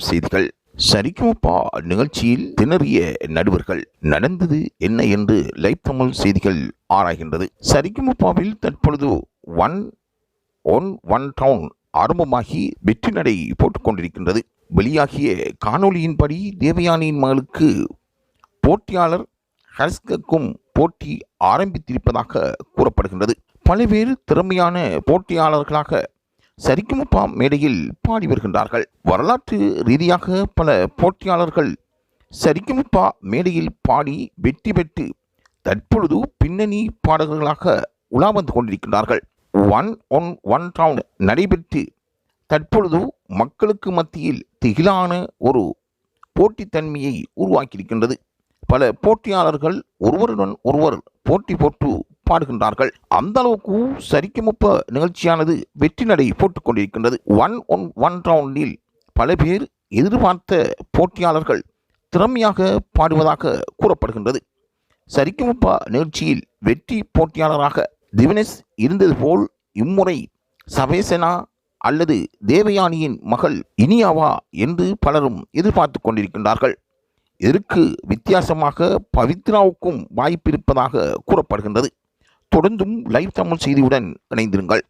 செய்திகள். சரிகமபா நிகழ்ச்சியில் திணறிய நடுவர்கள், நடந்தது என்ன என்று லைவ் தமிழ் செய்திகள் ஆராய்கின்றது. சரிகமபாவில் தற்பொழுது ஒன் டவுன் ஆரம்பமாகி வெற்றி நடை போட்டுக் கொண்டிருக்கின்றது. வெளியாகிய காணொலியின்படி தேவயானியின் மகளுக்கு போட்டியாளர் ஹரிஸ்கக்கும் போட்டி ஆரம்பித்திருப்பதாக கூறப்படுகின்றது. பல்வேறு திறமையான போட்டியாளர்களாக சரிகமபா மேடையில் பாடி வருகின்றார்கள். வரலாற்று ரீதியாக பல போட்டியாளர்கள் சரிகமபா மேடையில் பாடி வெற்றி பெற்று தற்பொழுது பின்னணி பாடகர்களாக உலா வந்து கொண்டிருக்கின்றார்கள். ஒன் டவுன் நடைபெற்று தற்பொழுது மக்களுக்கு மத்தியில் திகிலான ஒரு போட்டித்தன்மையை உருவாக்கியிருக்கின்றது. பல போட்டியாளர்கள் ஒருவருடன் ஒருவர் போட்டி போட்டு பாடுகின்றார்கள். அந்த அளவுக்கு சரிகமபா நிகழ்ச்சியானது வெற்றி நடை போட்டுக் கொண்டிருக்கின்றது. ஒன் டவுனில் பல பேர் எதிர்பார்த்த போட்டியாளர்கள் திறமையாக பாடுவதாக கூறப்படுகின்றது. சரிகமபா நிகழ்ச்சியில் வெற்றி போட்டியாளராக திவினேஷ் இருந்தது போல் இம்முறை சவேசனா அல்லது தேவயானியின் மகள் இனியாவா என்று பலரும் எதிர்பார்த்து கொண்டிருக்கின்றார்கள். இதற்கு வித்தியாசமாக பவித்ராவுக்கும் வாய்ப்பிருப்பதாக கூறப்படுகின்றது. தொடர்ந்தும் லைவ் தமிழ் செய்தியுடன் இணைந்திருங்கள்.